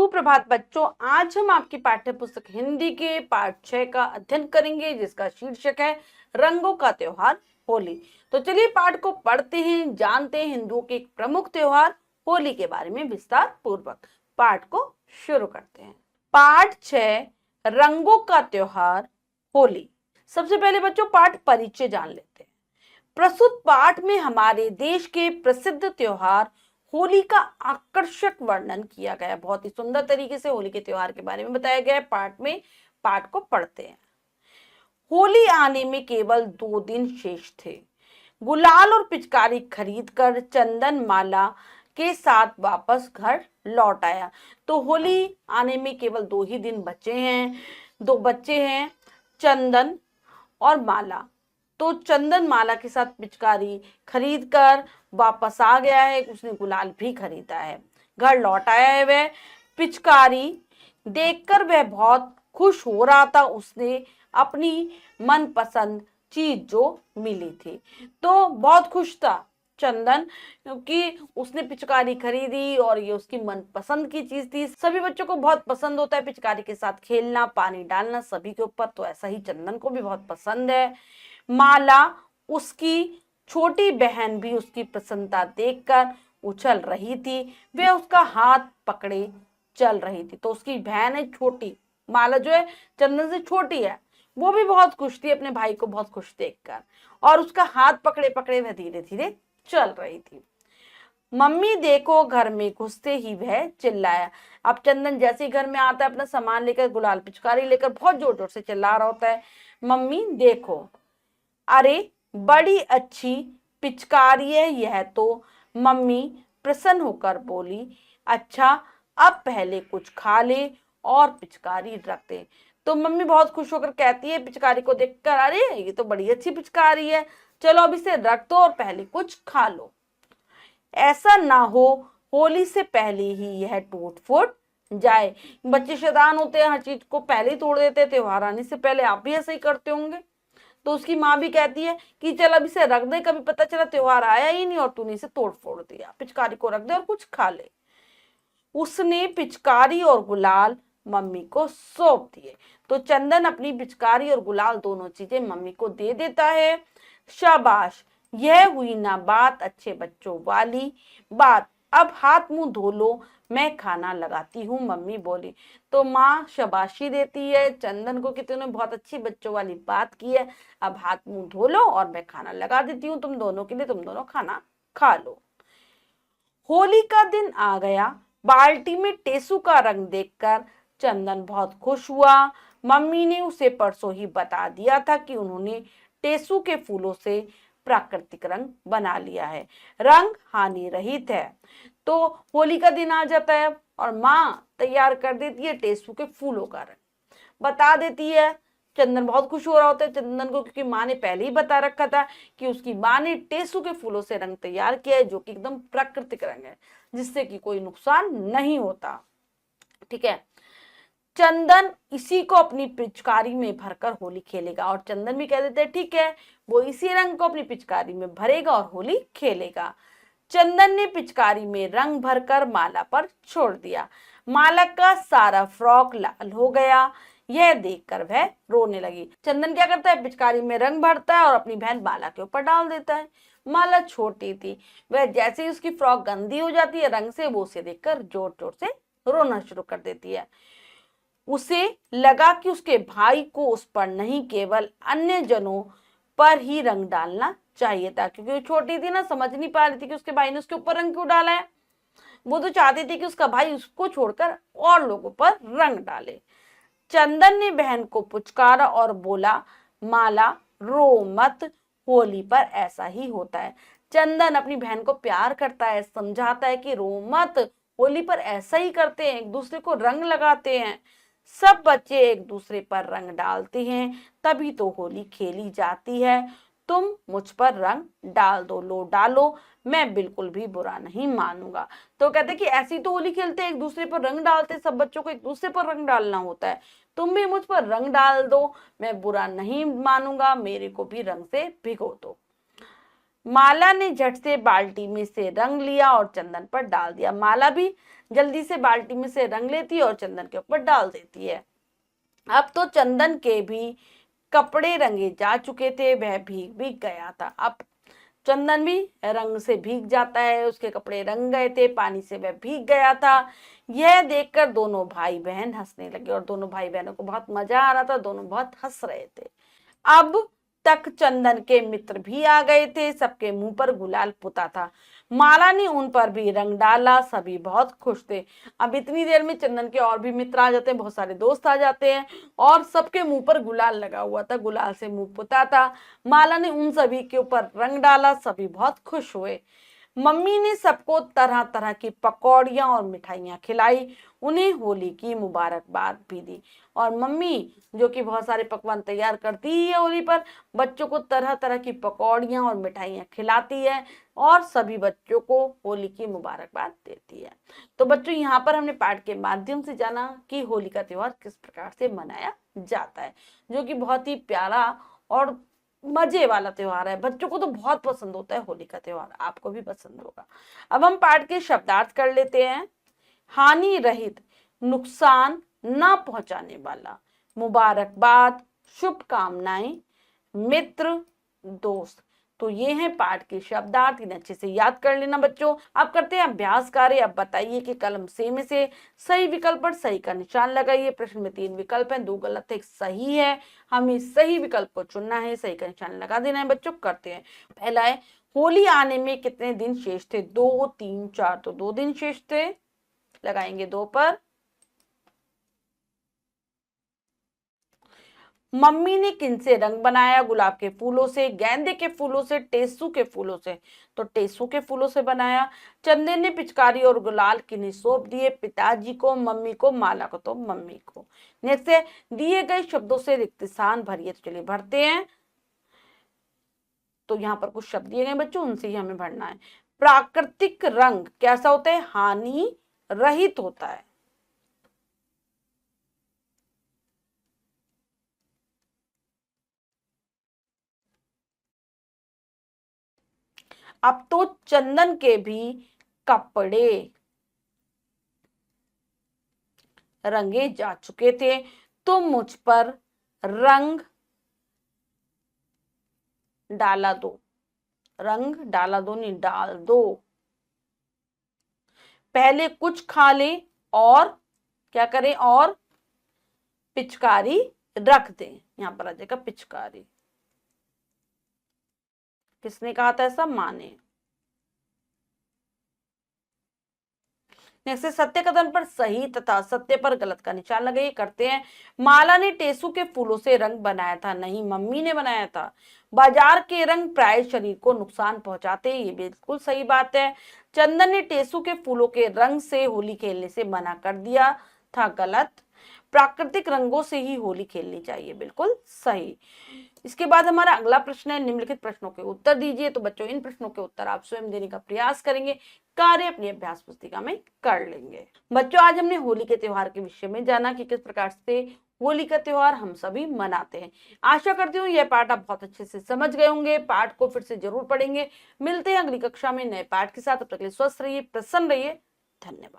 सुप्रभात बच्चों, आज हम आपकी पाठ्य पुस्तक हिंदी के पाठ 6 का अध्ययन करेंगे, जिसका शीर्षक है रंगों का त्योहार होली। तो चलिए पाठ को पढ़ते हैं, जानते हैं हिंदुओं के एक प्रमुख त्योहार होली के बारे में विस्तार पूर्वक। पाठ को शुरू करते हैं। पाठ 6 रंगों का त्योहार होली। सबसे पहले बच्चों पाठ परिचय जान लेते हैं। प्रस्तुत पाठ में हमारे देश के प्रसिद्ध त्योहार होली का आकर्षक वर्णन किया गया। बहुत ही सुंदर तरीके से होली के त्योहार के बारे में बताया गया है पाठ में। पाठ को पढ़ते हैं। होली आने में केवल 2 दिन शेष थे। गुलाल और पिचकारी खरीदकर चंदन माला के साथ वापस घर लौट आया। तो होली आने में केवल 2 ही दिन बचे हैं। 2 बच्चे हैं, चंदन और माला। तो चंदन माला के साथ पिचकारी खरीद कर वापस आ गया है। उसने गुलाल भी खरीदा है, घर लौट आया है। वह पिचकारी देखकर वह बहुत खुश हो रहा था। उसने अपनी मनपसंद चीज जो मिली थी, तो बहुत खुश था चंदन, क्योंकि उसने पिचकारी खरीदी और ये उसकी मनपसंद की चीज थी। सभी बच्चों को बहुत पसंद होता है पिचकारी के साथ खेलना, पानी डालना सभी के ऊपर, तो ऐसा ही चंदन को भी बहुत पसंद है। माला, उसकी छोटी बहन भी उसकी प्रसन्नता देखकर उछल रही थी। वह उसका हाथ पकड़े चल रही थी। तो उसकी बहन है छोटी, माला जो है चंदन से छोटी है, वो भी बहुत खुश थी अपने भाई को बहुत खुश देखकर, और उसका हाथ पकड़े पकड़े वह धीरे धीरे चल रही थी। मम्मी देखो, घर में घुसते ही वह चिल्लाया। अब चंदन जैसे ही घर में आता है अपना सामान लेकर, गुलाल पिचकारी लेकर, बहुत जोर जोर से चिल्ला रहा होता है, मम्मी देखो, अरे बड़ी अच्छी पिचकारी है यह तो। मम्मी प्रसन्न होकर बोली, अच्छा अब पहले कुछ खा ले और पिचकारी रख दे। तो मम्मी बहुत खुश होकर कहती है पिचकारी को देखकर, अरे ये तो बड़ी अच्छी पिचकारी है, चलो अब इसे रख दो और पहले कुछ खा लो। ऐसा ना हो होली से पहले ही यह टूट फूट जाए। बच्चे शैतान होते हैं, हर चीज को पहले ही तोड़ देते हैं। त्योहार आने से पहले आप भी ऐसा ही करते होंगे। तो उसकी माँ भी कहती है कि चल अब इसे रख दे, कभी पता चला त्योहार आया ही नहीं और तूने इसे तोड़ फोड़ दिया। पिचकारी को रख दे और कुछ खा ले। उसने पिचकारी और गुलाल मम्मी को सौंप दिए। तो चंदन अपनी पिचकारी और गुलाल दोनों चीजें मम्मी को दे देता है। शाबाश, यह हुई ना बात अच्छे बच्चों वाली बात। अब हाथ मुंह धो लो, मैं खाना लगाती हूँ, मम्मी बोली। तो माँ शाबाशी देती है चंदन को कि तूने बहुत अच्छी बच्चों वाली बात की है, अब हाथ मुंह धो लो और मैं खाना लगा देती हूँ तुम दोनों के लिए, तुम दोनों खाना खा लो। होली का दिन आ गया। बाल्टी में टेसू का रंग देखकर चंदन बहुत खुश हुआ। मम्मी ने उसे परसों ही बता दिया था कि उन्होंने टेसू के फूलों से प्राकृतिक रंग बना लिया है, रंग हानि रहित है। तो होली का दिन आ जाता है और माँ तैयार कर देती है टेसू के फूलों का रंग, बता देती है। चंदन बहुत खुश हो रहा होता है चंदन को, क्योंकि माँ ने पहले ही बता रखा था कि उसकी माँ ने टेसू के फूलों से रंग तैयार किया है, जो कि एकदम प्राकृतिक रंग है, जिससे कि कोई नुकसान नहीं होता। ठीक है, चंदन इसी को अपनी पिचकारी में भरकर होली खेलेगा, और चंदन भी कह देते हैं ठीक है, वो इसी रंग को अपनी पिचकारी में भरेगा और होली खेलेगा। चंदन ने पिचकारी में रंग भरकर माला पर छोड़ दिया। माला का सारा फ्रॉक लाल हो गया। यह देखकर वह रोने लगी। चंदन क्या करता है, पिचकारी में रंग भरता है और अपनी बहन माला के ऊपर डाल देता है। माला छोटी थी, वह जैसे ही उसकी फ्रॉक गंदी हो जाती है रंग से, वो उसे देखकर जोर जोर से रोना शुरू कर देती है। उसे लगा कि उसके भाई को उस पर नहीं, केवल अन्य जनों पर ही रंग डालना चाहिए था, क्योंकि वो छोटी थी ना, समझ नहीं पा रही थी कि उसके भाई ने उसके ऊपर रंग क्यों डाला है। वो तो चाहती थी कि उसका भाई उसको छोड़कर और लोगों पर रंग डाले। चंदन ने बहन को पुचकारा और बोला, माला रो मत, होली पर ऐसा ही होता है। चंदन अपनी बहन को प्यार करता है, समझाता है कि रो मत, होली पर ऐसा ही करते हैं, एक दूसरे को रंग लगाते हैं। सब बच्चे एक दूसरे पर रंग डालते हैं, तभी तो होली खेली जाती है। तुम मुझ पर रंग डाल दो, लो डालो, मैं बिल्कुल भी बुरा नहीं मानूंगा। तो कहते कि ऐसी तो होली खेलते एक दूसरे पर रंग डालते, सब बच्चों को एक दूसरे पर रंग डालना होता है, तुम भी मुझ पर रंग डाल दो, मैं बुरा नहीं मानूंगा, मेरे को भी रंग से भिगो दो। माला ने झट से बाल्टी में से रंग लिया और चंदन पर डाल दिया। माला भी जल्दी से बाल्टी में से रंग लेती है और चंदन के ऊपर डाल देती है। अब तो चंदन के भी कपड़े रंगे जा चुके थे, वह भीग भी गया था। अब चंदन भी रंग से भीग जाता है, उसके कपड़े रंग गए थे, पानी से वह भीग गया था। यह देखकर दोनों भाई बहन हंसने लगे और दोनों भाई बहनों को बहुत मजा आ रहा था, दोनों बहुत हंस रहे थे। अब तक चंदन के मित्र भी आ गए थे, सबके मुंह पर गुलाल पुता था। माला ने उन पर भी रंग डाला, सभी बहुत खुश थे। अब इतनी देर में चंदन के और भी मित्र आ जाते हैं, बहुत सारे दोस्त आ जाते हैं और सबके मुंह पर गुलाल लगा हुआ था, गुलाल से मुंह पुता था। माला ने उन सभी के ऊपर रंग डाला, सभी बहुत खुश हुए। मम्मी ने सबको तरह तरह की पकौड़ियां और मिठाइयां खिलाई, उन्हें होली की मुबारकबाद भी दी। और मम्मी जो कि बहुत सारे पकवान तैयार करती है होली पर, बच्चों को तरह तरह की पकौड़ियां और मिठाइयां खिलाती है और सभी बच्चों को होली की मुबारकबाद देती है। तो बच्चों, यहाँ पर हमने पाठ के माध्यम से जाना कि होली का त्योहार किस प्रकार से मनाया जाता है, जो कि बहुत ही प्यारा और मजे वाला त्योहार है। बच्चों को तो बहुत पसंद होता है होली का त्योहार, आपको भी पसंद होगा। अब हम पाठ के शब्दार्थ कर लेते हैं। हानि रहित, नुकसान न पहुंचाने वाला, मुबारकबाद, शुभकामनाएं, मित्र, दोस्त। तो ये हैं पाठ के शब्दार्थ, इन्हें अच्छे से याद कर लेना बच्चों। अब करते हैं अभ्यास कार्य। अब बताइए कि कलम से में से सही विकल्प पर सही का निशान लगाइए। प्रश्न में 3 विकल्प हैं, 2 गलत है, 1 सही है। हमें सही विकल्प को चुनना है, सही का निशान लगा देना है बच्चों। करते हैं। पहला है, होली आने में कितने दिन शेष थे? 2, 3, 4। तो 2 दिन शेष थे, लगाएंगे 2 पर। मम्मी ने किनसे रंग बनाया? गुलाब के फूलों से, गेंदे के फूलों से, टेसू के फूलों से। तो टेसू के फूलों से बनाया। चंदन ने पिचकारी और गुलाल किन्हें सौंप दिए? पिताजी को, मम्मी को, माला को। तो मम्मी को। नेक्स्ट है, दिए गए शब्दों से रिक्त स्थान भरिए। तो चलिए भरते हैं। तो यहाँ पर कुछ शब्द दिए गए बच्चों, उनसे ही हमें भरना है। प्राकृतिक रंग कैसा होता है? हानि रहित होता है। अब तो चंदन के भी कपड़े रंगे जा चुके थे, तुम मुझ पर रंग डाला दो। रंग डाला दो नहीं, डाल दो। पहले कुछ खा ले और क्या करें? और पिचकारी रख दें। यहां पर आ जाएगा पिचकारी। किसने कहा था ऐसा? माँ ने। नेक्स्ट, सत्य कथन पर सही तथा सत्य पर गलत का निशान लगाइए। करते हैं। माला ने टेसू के फूलों से रंग बनाया था, नहीं मम्मी ने बनाया था। बाजार के रंग प्राय शरीर को नुकसान पहुंचाते हैं, ये बिल्कुल सही बात है। चंदन ने टेसू के फूलों के रंग से होली खेलने से मना कर दिया था, गलत। प्राकृतिक रंगों से ही होली खेलनी चाहिए, बिल्कुल सही। इसके बाद हमारा अगला प्रश्न है, निम्नलिखित प्रश्नों के उत्तर दीजिए। तो बच्चों, इन प्रश्नों के उत्तर आप स्वयं देने का प्रयास करेंगे, कार्य अपनी अभ्यास पुस्तिका में कर लेंगे। बच्चों, आज हमने होली के त्योहार के विषय में जाना कि किस प्रकार से होली का त्योहार हम सभी मनाते हैं। आशा करती हूँ यह पाठ आप बहुत अच्छे से समझ गए होंगे। पाठ को फिर से जरूर पढ़ेंगे। मिलते हैं अगली कक्षा में नए पाठ के साथ। तब तक के लिए स्वस्थ रहिए, प्रसन्न रहिए। धन्यवाद।